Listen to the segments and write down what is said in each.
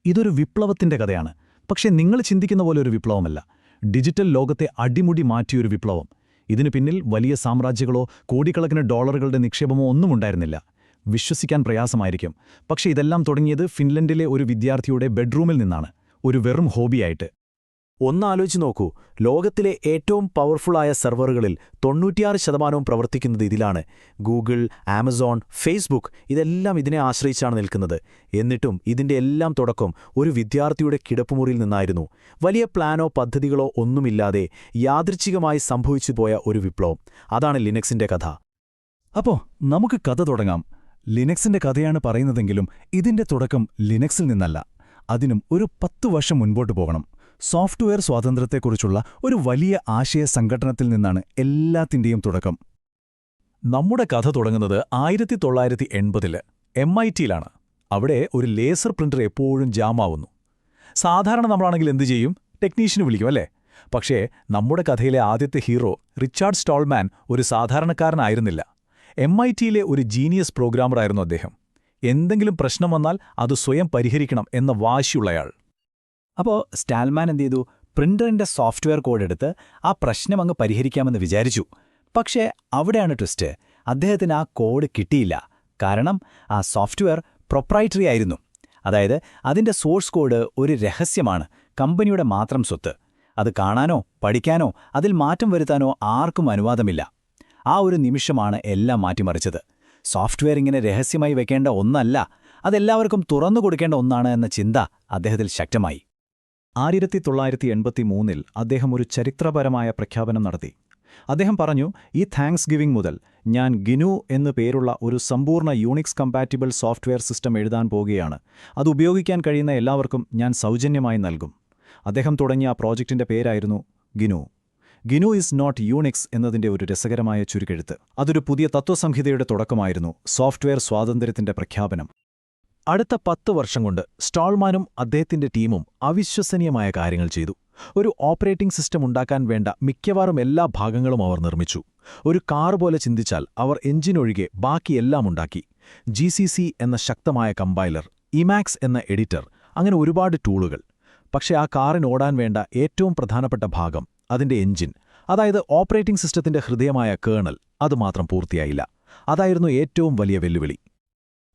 ഇതൊരു വിപ്ലവത്തിന്റെ കഥയാണ്. പക്ഷേ നിങ്ങൾ ചിന്തിക്കുന്ന പോലെ ഒരു വിപ്ലവമല്ല. ഡിജിറ്റൽ ലോകത്തെ അടിമുടി മാറ്റിയൊരു വിപ്ലവം. ഇതിനു പിന്നിൽ വലിയ സാമ്രാജ്യങ്ങളോ കോടിക്കണക്കിന് ഡോളറുകളുടെ നിക്ഷേപമോ ഒന്നും ഉണ്ടായിരുന്നില്ല. വിശ്വസിക്കാൻ പ്രയാസമായിരിക്കും, പക്ഷേ ഇതെല്ലാം തുടങ്ങിയത് ഫിൻലൻഡിലെ ഒരു വിദ്യാർത്ഥിയുടെ ബെഡ്റൂമിൽ നിന്നാണ്, ഒരു വെറും ഹോബിയായിട്ട്. ഒന്നാലോചിച്ച് നോക്കൂ, ലോകത്തിലെ ഏറ്റവും പവർഫുള്ളായ സെർവറുകളിൽ 96% പ്രവർത്തിക്കുന്നത് ഇതിലാണ്. ഗൂഗിൾ, ആമസോൺ, ഫേസ്ബുക്ക് ഇതെല്ലാം ഇതിനെ ആശ്രയിച്ചാണ് നിൽക്കുന്നത്. എന്നിട്ടും ഇതിന്റെ എല്ലാം തുടക്കം ഒരു വിദ്യാർത്ഥിയുടെ കിടപ്പുമുറിയിൽ നിന്നായിരുന്നു. വലിയ പ്ലാനോ പദ്ധതികളോ ഒന്നുമില്ലാതെ യാദൃച്ഛികമായി സംഭവിച്ചു പോയ ഒരു വിപ്ലവം. അതാണ് ലിനക്സിന്റെ കഥ. അപ്പോ നമുക്ക് കഥ തുടങ്ങാം. ലിനക്സിന്റെ കഥയാണ് പറയുന്നതെങ്കിലും ഇതിന്റെ തുടക്കം ലിനക്സിൽ നിന്നല്ല. അതിനും ഒരു 10 വർഷം മുൻപോട്ട് പോകണം. സോഫ്റ്റ്വെയർ സ്വാതന്ത്ര്യത്തെക്കുറിച്ചുള്ള ഒരു വലിയ ആശയ സംഘടനത്തിൽ നിന്നാണ് എല്ലാത്തിന്റെയും തുടക്കം. നമ്മുടെ കഥ തുടങ്ങുന്നത് 1980-ൽ MITയിലാണ്. അവിടെ ഒരു ലേസർ പ്രിന്റർ എപ്പോഴും ജാമാവുന്നു. സാധാരണ നമ്മളാണെങ്കിൽ എന്തു ചെയ്യും? ടെക്നീഷ്യന് വിളിക്കും, അല്ലേ? പക്ഷേ നമ്മുടെ കഥയിലെ ആദ്യത്തെ ഹീറോ റിച്ചാർഡ് സ്റ്റോൾമാൻ ഒരു സാധാരണക്കാരനായിരുന്നില്ല. MITയിലെ ഒരു ജീനിയസ് പ്രോഗ്രാമറായിരുന്നു അദ്ദേഹം. എന്തെങ്കിലും പ്രശ്നം വന്നാൽ അത് സ്വയം പരിഹരിക്കണം എന്ന വാശിയുള്ളയാൾ. അപ്പോൾ സ്റ്റാൽമാൻ എന്ത് ചെയ്തു? പ്രിന്ററിന്റെ സോഫ്റ്റ്വെയർ കോഡ് എടുത്ത് ആ പ്രശ്നം അങ്ങ് പരിഹരിക്കാമെന്ന് വിചാരിച്ചു. പക്ഷേ അവിടെയാണ് ട്വിസ്റ്റ്. അദ്ദേഹത്തിന് ആ കോഡ് കിട്ടിയില്ല. കാരണം ആ സോഫ്റ്റ്വെയർ പ്രൊപ്രൈറ്ററി ആയിരുന്നു. അതായത് അതിന്റെ സോഴ്സ് കോഡ് ഒരു രഹസ്യമാണ്, കമ്പനിയുടെ മാത്രം സ്വത്ത്. അത് കാണാനോ പഠിക്കാനോ അതിൽ മാറ്റം വരുത്താനോ ആർക്കും അനുവാദമില്ല. ആ ഒരു നിമിഷമാണ് എല്ലാം മാറ്റിമറിച്ചത്. സോഫ്റ്റ്വെയർ ഇങ്ങനെ രഹസ്യമായി വെക്കേണ്ട ഒന്നല്ല, അതെല്ലാവർക്കും തുറന്നു കൊടുക്കേണ്ട ഒന്നാണ് എന്ന ചിന്ത അദ്ദേഹത്തിൽ ശക്തമായി. 1983-ൽ അദ്ദേഹം ഒരു ചരിത്രപരമായ പ്രഖ്യാപനം നടത്തി. അദ്ദേഹം പറഞ്ഞു, ഈ താങ്ക്സ് ഗിവിംഗ് മുതൽ ഞാൻ ഗിനു എന്നു പേരുള്ള ഒരു സമ്പൂർണ്ണ യൂണിക്സ് കമ്പാറ്റിബിൾ സോഫ്റ്റ്വെയർ സിസ്റ്റം എഴുതാൻ പോകുകയാണ്. അത് ഉപയോഗിക്കാൻ കഴിയുന്ന എല്ലാവർക്കും ഞാൻ സൗജന്യമായി നൽകും. അദ്ദേഹം തുടങ്ങിയ ആ പ്രോജക്റ്റിന്റെ പേരായിരുന്നു ഗിനു. ഗിനു ഈസ് നോട്ട് യൂണിക്സ് എന്നതിന്റെ ഒരു രസകരമായ ചുരുക്കെഴുത്ത്. അതൊരു പുതിയ തത്വസംഹിതയുടെ തുടക്കമായിരുന്നു, സോഫ്റ്റ്വെയർ സ്വാതന്ത്ര്യത്തിന്റെ പ്രഖ്യാപനം. അടുത്ത 10 വർഷം കൊണ്ട് സ്റ്റോൾമാനും അദ്ദേഹത്തിന്റെ ടീമും അവിശ്വസനീയമായ കാര്യങ്ങൾ ചെയ്തു. ഒരു ഓപ്പറേറ്റിംഗ് സിസ്റ്റം ഉണ്ടാക്കാൻ വേണ്ട മിക്കവാറും എല്ലാ ഭാഗങ്ങളും അവർ നിർമ്മിച്ചു. ഒരു കാർ പോലെ ചിന്തിച്ചാൽ അവർ എഞ്ചിനൊഴികെ ബാക്കിയെല്ലാം ഉണ്ടാക്കി. GCC എന്ന ശക്തമായ കമ്പൈലർ, ഇമാക്സ് എന്ന എഡിറ്റർ, അങ്ങനെ ഒരുപാട് ടൂളുകൾ. പക്ഷേ ആ കാറിന് ഓടാൻ വേണ്ട ഏറ്റവും പ്രധാനപ്പെട്ട ഭാഗം, അതിന്റെ എഞ്ചിൻ, അതായത് ഓപ്പറേറ്റിംഗ് സിസ്റ്റത്തിന്റെ ഹൃദയമായ കേണൽ, അതുമാത്രം പൂർത്തിയായില്ല. അതായിരുന്നു ഏറ്റവും വലിയ വെല്ലുവിളി.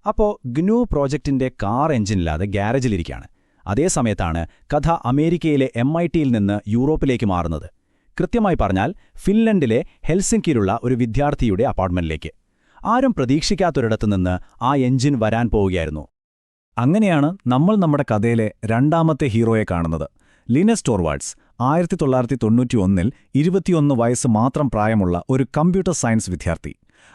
അപ്പോൾ ഗ്നു പ്രോജക്റ്റിന്റെ കാർ എഞ്ചിനില്ലാതെ ഗ്യാരേജിലിരിക്കുകയാണ്. അതേ സമയത്താണ് കഥ അമേരിക്കയിലെ MITയിൽ നിന്ന് യൂറോപ്പിലേക്ക് മാറുന്നത്. കൃത്യമായി പറഞ്ഞാൽ ഫിൻലൻഡിലെ ഹെൽസിങ്കിയിലുള്ള ഒരു വിദ്യാർത്ഥിയുടെ അപ്പാർട്ട്മെന്റിലേക്ക്. ആരും പ്രതീക്ഷിക്കാത്തൊരിടത്തുനിന്ന് ആ എഞ്ചിൻ വരാൻ പോവുകയായിരുന്നു. അങ്ങനെയാണ് നമ്മൾ നമ്മുടെ കഥയിലെ രണ്ടാമത്തെ ഹീറോയെ കാണുന്നത്. ലിനസ് ടോർവാൾഡ്സ് 1991-ൽ 21 വയസ്സ് മാത്രം പ്രായമുള്ള ഒരു കമ്പ്യൂട്ടർ സയൻസ് വിദ്യാർത്ഥി.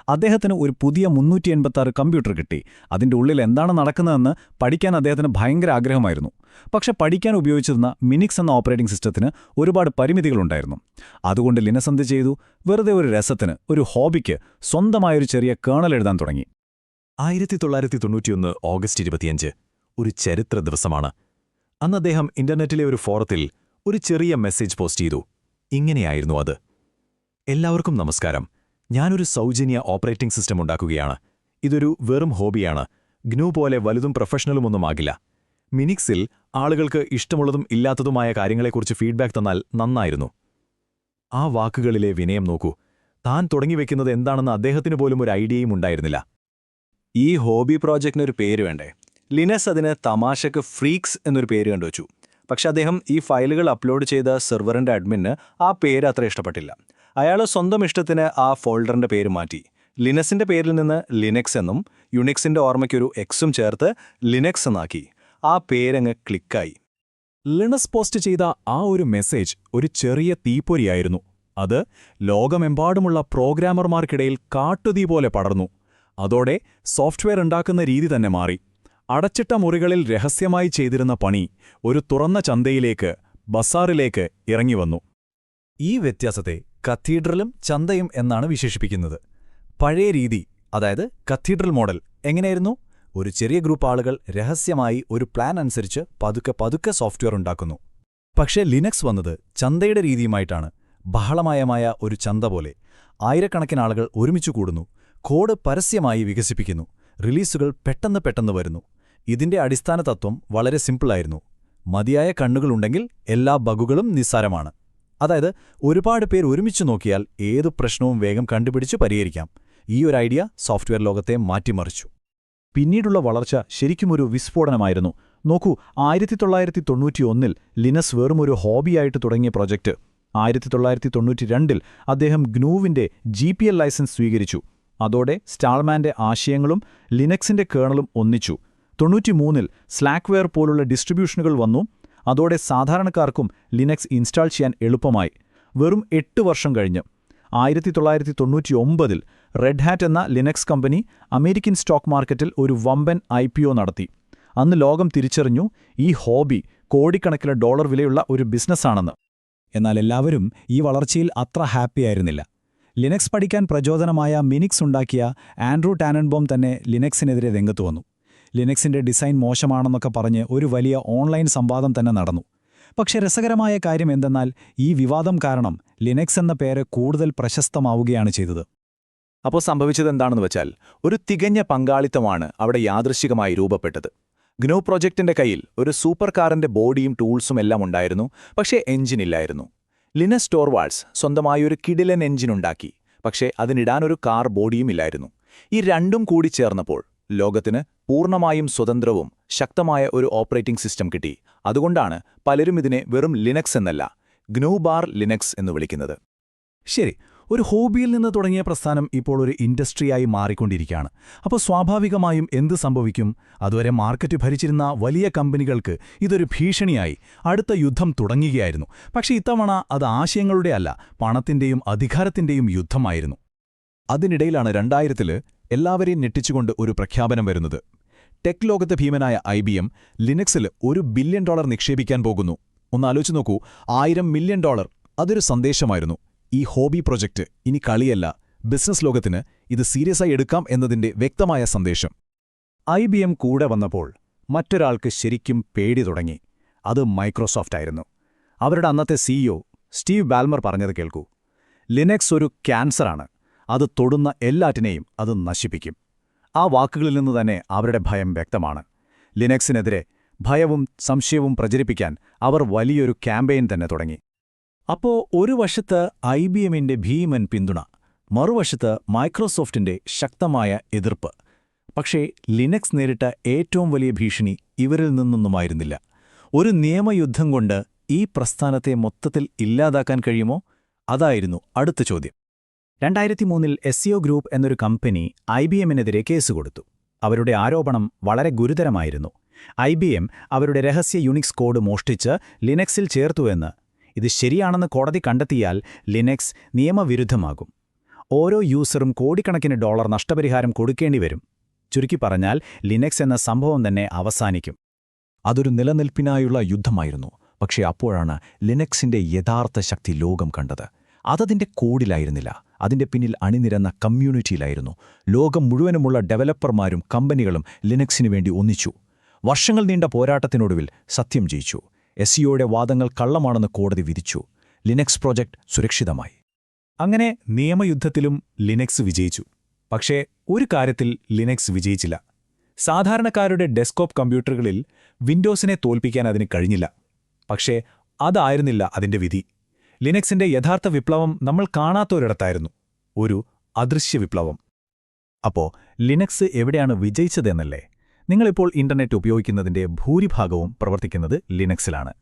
അദ്ദേഹത്തിന് ഒരു പുതിയ 386 കമ്പ്യൂട്ടർ കിട്ടി. അതിന്റെ ഉള്ളിൽ എന്താണ് നടക്കുന്നതെന്ന് പഠിക്കാൻ അദ്ദേഹത്തിന് ഭയങ്കര ആഗ്രഹമായിരുന്നു. പക്ഷെ പഠിക്കാൻ ഉപയോഗിച്ചിരുന്ന മിനിക്സ് എന്ന ഓപ്പറേറ്റിംഗ് സിസ്റ്റത്തിന് ഒരുപാട് പരിമിതികളുണ്ടായിരുന്നു. അതുകൊണ്ട് ലിനസ് എന്ത് ചെയ്തു? വെറുതെ ഒരു രസത്തിന്, ഒരു ഹോബിക്ക് സ്വന്തമായൊരു ചെറിയ കേണൽ എഴുതാൻ തുടങ്ങി. 1991 ഓഗസ്റ്റ് 25 ഒരു ചരിത്ര ദിവസമാണ്. അന്ന് അദ്ദേഹം ഇന്റർനെറ്റിലെ ഒരു ഫോറത്തിൽ ഒരു ചെറിയ മെസ്സേജ് പോസ്റ്റ് ചെയ്തു. ഇങ്ങനെയായിരുന്നു അത്: എല്ലാവർക്കും നമസ്കാരം, ഞാനൊരു സൗജന്യ ഓപ്പറേറ്റിംഗ് സിസ്റ്റം ഉണ്ടാക്കുകയാണ്. ഇതൊരു വെറും ഹോബിയാണ്. ഗ്നു പോലെ വലുതും പ്രൊഫഷണലുമൊന്നുമാകില്ല. മിനിക്സിൽ ആളുകൾക്ക് ഇഷ്ടമുള്ളതും ഇല്ലാത്തതുമായ കാര്യങ്ങളെക്കുറിച്ച് ഫീഡ്ബാക്ക് തന്നാൽ നന്നായിരുന്നു. ആ വാക്കുകളിലെ വിനയം നോക്കൂ. താൻ തുടങ്ങിവെക്കുന്നത് എന്താണെന്ന് അദ്ദേഹത്തിന് പോലും ഒരു ഐഡിയയും ഉണ്ടായിരുന്നില്ല. ഈ ഹോബി പ്രോജക്റ്റിനൊരു പേര് വേണ്ടേ? ലിനസ് അതിന് തമാശക്ക് ഫ്രീക്സ് എന്നൊരു പേര് കണ്ടുവച്ചു. പക്ഷെ അദ്ദേഹം ഈ ഫയലുകൾ അപ്ലോഡ് ചെയ്ത സെർവറിന്റെ അഡ്മിന് ആ പേര് അത്ര ഇഷ്ടപ്പെട്ടില്ല. അയാൾ സ്വന്തം ഇഷ്ടത്തിന് ആ ഫോൾഡറിന്റെ പേര് മാറ്റി. ലിനസിന്റെ പേരിൽ നിന്ന് ലിനക്സ് എന്നും യുണിക്സിന്റെ ഓർമ്മയ്ക്കൊരു എക്സും ചേർത്ത് ലിനക്സ് എന്നാക്കി. ആ പേരങ്ങ് ക്ലിക്കായി. ലിനസ് പോസ്റ്റ് ചെയ്ത ആ ഒരു മെസ്സേജ് ഒരു ചെറിയ തീപ്പൊരിയായിരുന്നു. അത് ലോകമെമ്പാടുമുള്ള പ്രോഗ്രാമർമാർക്കിടയിൽ കാട്ടുതീ പോലെ പടർന്നു. അതോടെ സോഫ്റ്റ്വെയർ ഉണ്ടാക്കുന്ന രീതി തന്നെ മാറി. അടച്ചിട്ട മുറികളിൽ രഹസ്യമായി ചെയ്തിരുന്ന പണി ഒരു തുറന്ന ചന്തയിലേക്ക്, ബസാറിലേക്ക് ഇറങ്ങിവന്നു. ഈ വ്യത്യാസത്തെ കത്തീഡ്രലും ചന്തയും എന്നാണ് വിശേഷിപ്പിക്കുന്നത്. പഴയ രീതി, അതായത് കത്തീഡ്രൽ മോഡൽ എങ്ങനെയായിരുന്നു? ഒരു ചെറിയ ഗ്രൂപ്പ് ആളുകൾ രഹസ്യമായി ഒരു പ്ലാൻ അനുസരിച്ച് പതുക്കെ സോഫ്റ്റ്വെയർ ഉണ്ടാക്കുന്നു. പക്ഷേ ലിനക്സ് വന്നത് ചന്തയുടെ രീതിയുമായിട്ടാണ്. ബഹളമയമായ ഒരു ചന്ത പോലെ. ആയിരക്കണക്കിന് ആളുകൾ ഒരുമിച്ചു കൂടുന്നു. കോഡ് പരസ്യമായി വികസിപ്പിക്കുന്നു. റിലീസുകൾ പെട്ടെന്ന് വരുന്നു. ഇതിന്റെ അടിസ്ഥാന തത്വം വളരെ സിമ്പിളായിരുന്നു. മതിയായ കണ്ണുകളുണ്ടെങ്കിൽ എല്ലാ ബഗുകളും നിസ്സാരമാണ്. അതായത് ഒരുപാട് പേർ ഒരുമിച്ച് നോക്കിയാൽ ഏതു പ്രശ്നവും വേഗം കണ്ടുപിടിച്ച് പരിഹരിക്കാം. ഈ ഒരു ഐഡിയ സോഫ്റ്റ്വെയർ ലോകത്തെ മാറ്റിമറിച്ചു. പിന്നീടുള്ള വളർച്ച ശരിക്കുമൊരു വിസ്ഫോടനമായിരുന്നു. നോക്കൂ, 1991-ൽ ലിനക്സ് വെറുമൊരു ഹോബിയായിട്ട് തുടങ്ങിയ പ്രൊജക്റ്റ് 1992-ൽ അദ്ദേഹം ഗ്നൂവിന്റെ GPL ലൈസൻസ് സ്വീകരിച്ചു. അതോടെ സ്റ്റാൾമാന്റെ ആശയങ്ങളും ലിനക്സിന്റെ കേർണലും ഒന്നിച്ചു. 93-ൽ സ്ലാക്ക്വെയർ പോലുള്ള ഡിസ്ട്രിബ്യൂഷനുകൾ വന്നു. അതോടെ സാധാരണക്കാർക്കും ലിനക്സ് ഇൻസ്റ്റാൾ ചെയ്യാൻ എളുപ്പമായി. വെറും 8 വർഷം കഴിഞ്ഞ് 1999-ൽ റെഡ് ഹാറ്റ് എന്ന ലിനക്സ് കമ്പനി അമേരിക്കൻ സ്റ്റോക്ക് മാർക്കറ്റിൽ ഒരു വമ്പൻ IPO നടത്തി. അന്ന് ലോകം തിരിച്ചറിഞ്ഞു ഈ ഹോബി കോടിക്കണക്കിന് ഡോളർ വിലയുള്ള ഒരു ബിസിനസ്സാണെന്ന്. എന്നാൽ എല്ലാവരും ഈ വളർച്ചയിൽ അത്ര ഹാപ്പിയായിരുന്നില്ല. ലിനക്സ് പഠിക്കാൻ പ്രചോദനമായ മിനിക്സ് ഉണ്ടാക്കിയ ആൻഡ്രൂ ടാനൻബോം തന്നെ ലിനക്സിനെതിരെ രംഗത്തു വന്നു. ലിനക്സിന്റെ ഡിസൈൻ മോശമാണെന്നൊക്കെ പറഞ്ഞ് ഒരു വലിയ ഓൺലൈൻ സംവാദം തന്നെ നടന്നു. പക്ഷെ രസകരമായ കാര്യം എന്തെന്നാൽ ഈ വിവാദം കാരണം ലിനക്സ് എന്ന പേര് കൂടുതൽ പ്രശസ്തമാവുകയാണ് ചെയ്തത്. അപ്പോൾ സംഭവിച്ചതെന്താണെന്ന് വെച്ചാൽ ഒരു തികഞ്ഞ പങ്കാളിത്തമാണ് അവിടെ യാദൃശ്ചികമായി രൂപപ്പെട്ടത്. ഗ്നോ പ്രോജക്റ്റിന്റെ കയ്യിൽ ഒരു സൂപ്പർ കാറിന്റെ ബോഡിയും ടൂൾസും എല്ലാം ഉണ്ടായിരുന്നു, പക്ഷേ എഞ്ചിനില്ലായിരുന്നു. ലിനസ് ടോർവാൾഡ്സ് സ്വന്തമായി ഒരു കിടിലൻ എഞ്ചിനുണ്ടാക്കി, പക്ഷേ അതിനിടാനൊരു കാർ ബോഡിയും ഇല്ലായിരുന്നു. ഈ രണ്ടും കൂടി ചേർന്നപ്പോൾ ലോകത്തിന് പൂർണ്ണമായും സ്വതന്ത്രവും ശക്തമായ ഒരു ഓപ്പറേറ്റിംഗ് സിസ്റ്റം കിട്ടി. അതുകൊണ്ടാണ് പലരും ഇതിനെ വെറും ലിനക്സ് എന്നല്ല, ഗ്നോ ബാർ ലിനക്സ് എന്ന് വിളിക്കുന്നത്. ശരി, ഒരു ഹോബിയിൽ നിന്ന് തുടങ്ങിയ പ്രസ്ഥാനം ഇപ്പോൾ ഒരു ഇൻഡസ്ട്രിയായി മാറിക്കൊണ്ടിരിക്കുകയാണ്. അപ്പോൾ സ്വാഭാവികമായും എന്ത് സംഭവിക്കും? അതുവരെ മാർക്കറ്റ് ഭരിച്ചിരുന്ന വലിയ കമ്പനികൾക്ക് ഇതൊരു ഭീഷണിയായി. അടുത്ത യുദ്ധം തുടങ്ങുകയായിരുന്നു. പക്ഷേ ഇത്തവണ അത് ആശയങ്ങളുടെ അല്ല, പണത്തിന്റെയും അധികാരത്തിന്റെയും യുദ്ധമായിരുന്നു. അതിനിടയിലാണ് 2000-ൽ എല്ലാവരെയും ഞെട്ടിച്ചുകൊണ്ട് ഒരു പ്രഖ്യാപനം വരുന്നത്. ടെക് ലോകത്തെ ഭീമനായ IBM ലിനക്സിൽ $1 ബില്യൺ നിക്ഷേപിക്കാൻ പോകുന്നു. ഒന്നാലോചിച്ച് നോക്കൂ, $1000 മില്യൺ. അതൊരു സന്ദേശമായിരുന്നു. ഈ ഹോബി പ്രൊജക്റ്റ് ഇനി കളിയല്ല, ബിസിനസ് ലോകത്തിന് ഇത് സീരിയസായി എടുക്കാം എന്നതിന്റെ വ്യക്തമായ സന്ദേശം. IBM കൂടെ വന്നപ്പോൾ മറ്റൊരാൾക്ക് ശരിക്കും പേടി തുടങ്ങി. അത് മൈക്രോസോഫ്റ്റ് ആയിരുന്നു. അവരുടെ അന്നത്തെ CEO സ്റ്റീവ് ബാൽമർ പറഞ്ഞത് കേൾക്കൂ. ലിനക്സ് ഒരു ക്യാൻസറാണ്. അത് തൊടുന്ന എല്ലാറ്റിനെയും അത് നശിപ്പിക്കും. ആ വാക്കുകളിൽ നിന്ന് തന്നെ അവരുടെ ഭയം വ്യക്തമാണ്. ലിനക്സിനെതിരെ ഭയവും സംശയവും പ്രചരിപ്പിക്കാൻ അവർ വലിയൊരു ക്യാമ്പയിൻ തന്നെ തുടങ്ങി. അപ്പോൾ ഒരു വശത്ത് IBMന്റെ ഭീമൻ പിന്തുണ, മറുവശത്ത് മൈക്രോസോഫ്റ്റിന്റെ ശക്തമായ എതിർപ്പ്. പക്ഷേ ലിനക്സ് നേരിട്ട ഏറ്റവും വലിയ ഭീഷണി ഇവരിൽ നിന്നൊന്നുമായിരുന്നില്ല. ഒരു നിയമയുദ്ധം കൊണ്ട് ഈ പ്രസ്ഥാനത്തെ മൊത്തത്തിൽ ഇല്ലാതാക്കാൻ കഴിയുമോ? അതായിരുന്നു അടുത്ത ചോദ്യം. 2003-ൽ SEO ഗ്രൂപ്പ് എന്നൊരു കമ്പനി IBMനെതിരെ കേസ് കൊടുത്തു. അവരുടെ ആരോപണം വളരെ ഗുരുതരമായിരുന്നു. IBM അവരുടെ രഹസ്യ യുണിക്സ് കോഡ് മോഷ്ടിച്ച് ലിനക്സിൽ ചേർത്തുവെന്ന്. ഇത് ശരിയാണെന്ന് കോടതി കണ്ടെത്തിയാൽ ലിനക്സ് നിയമവിരുദ്ധമാകും. ഓരോ യൂസറും കോടിക്കണക്കിന് ഡോളർ നഷ്ടപരിഹാരം കൊടുക്കേണ്ടിവരും. ചുരുക്കി പറഞ്ഞാൽ ലിനക്സ് എന്ന സംഭവം തന്നെ അവസാനിക്കും. അതൊരു നിലനിൽപ്പിനായുള്ള യുദ്ധമായിരുന്നു. പക്ഷേ അപ്പോഴാണ് ലിനക്സിന്റെ യഥാർത്ഥ ശക്തി ലോകം കണ്ടത്. അതതിന്റെ കോഡിലായിരുന്നില്ല, അതിന്റെ പിന്നിൽ അണിനിരന്ന കമ്മ്യൂണിറ്റിയിലായിരുന്നു. ലോകം മുഴുവനുമുള്ള ഡെവലപ്പർമാരും കമ്പനികളും ലിനക്സിനു വേണ്ടി ഒന്നിച്ചു. വർഷങ്ങൾ നീണ്ട പോരാട്ടത്തിനൊടുവിൽ സത്യം ജയിച്ചു. SEOയുടെ വാദങ്ങൾ കള്ളമാണെന്ന് കോടതി വിധിച്ചു. ലിനക്സ് പ്രോജക്റ്റ് സുരക്ഷിതമായി. അങ്ങനെ നിയമയുദ്ധത്തിലും ലിനക്സ് വിജയിച്ചു. പക്ഷേ ഒരു കാര്യത്തിൽ ലിനക്സ് വിജയിച്ചില്ല. സാധാരണക്കാരുടെ ഡെസ്ക്ടോപ്പ് കമ്പ്യൂട്ടറുകളിൽ വിൻഡോസിനെ തോൽപ്പിക്കാൻ അതിന് കഴിഞ്ഞില്ല. പക്ഷേ അതായിരുന്നില്ല അതിന്റെ വിധി. ലിനക്സിന്റെ യഥാർത്ഥ വിപ്ലവം നമ്മൾ കാണാത്തൊരിടത്തായിരുന്നു. ഒരു അദൃശ്യ വിപ്ലവം. അപ്പോൾ ലിനക്സ് എവിടെയാണ് വിജയിച്ചതെന്നല്ലേ? നിങ്ങളിപ്പോൾ ഇന്റർനെറ്റ് ഉപയോഗിക്കുന്നതിന്റെ ഭൂരിഭാഗവും പ്രവർത്തിക്കുന്നത് ലിനക്സിലാണ്.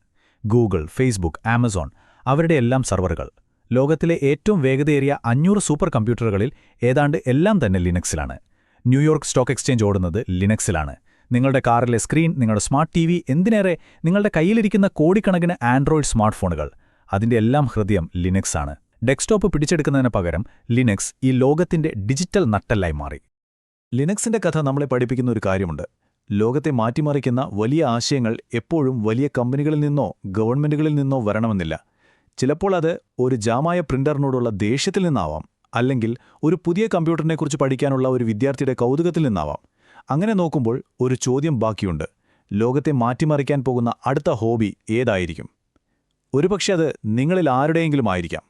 ഗൂഗിൾ, ഫേസ്ബുക്ക്, ആമസോൺ, അവരുടെ എല്ലാം സർവറുകൾ, ലോകത്തിലെ ഏറ്റവും വേഗതയേറിയ 500 സൂപ്പർ കമ്പ്യൂട്ടറുകളിൽ ഏതാണ്ട് എല്ലാം തന്നെ ലിനക്സിലാണ്. ന്യൂയോർക്ക് സ്റ്റോക്ക് എക്സ്ചേഞ്ച് ഓടുന്നത് ലിനക്സിലാണ്. നിങ്ങളുടെ കാറിലെ സ്ക്രീൻ, നിങ്ങളുടെ സ്മാർട്ട് TV, എന്തിനേറെ നിങ്ങളുടെ കയ്യിലിരിക്കുന്ന കോടിക്കണക്കിന് ആൻഡ്രോയിഡ് സ്മാർട്ട് ഫോണുകൾ, അതിന്റെ എല്ലാം ഹൃദയം ലിനക്സ് ആണ്. ഡെസ്ക്ടോപ്പ് പിടിച്ചെടുക്കുന്നതിന് പകരം ലിനക്സ് ഈ ലോകത്തിന്റെ ഡിജിറ്റൽ നട്ടെല്ലായി മാറി. ലിനക്സിന്റെ കഥ നമ്മളെ പഠിപ്പിക്കുന്ന ഒരു കാര്യമുണ്ട്. ലോകത്തെ മാറ്റിമറിക്കുന്ന വലിയ ആശയങ്ങൾ എപ്പോഴും വലിയ കമ്പനികളിൽ നിന്നോ ഗവൺമെന്റുകളിൽ നിന്നോ വരണമെന്നില്ല. ചിലപ്പോൾ അത് ഒരു ജാമായ പ്രിന്ററിനോടുള്ള ദേഷ്യത്തിൽ നിന്നാവാം, അല്ലെങ്കിൽ ഒരു പുതിയ കമ്പ്യൂട്ടറിനെക്കുറിച്ച് പഠിക്കാനുള്ള ഒരു വിദ്യാർത്ഥിയുടെ കൗതുകത്തിൽ നിന്നാവാം. അങ്ങനെ നോക്കുമ്പോൾ ഒരു ചോദ്യം ബാക്കിയുണ്ട്. ലോകത്തെ മാറ്റിമറിക്കാൻ പോകുന്ന അടുത്ത ഹോബി ഏതായിരിക്കും? ഒരുപക്ഷെ അത് നിങ്ങളിൽ ആരുടെയെങ്കിലും ആയിരിക്കാം.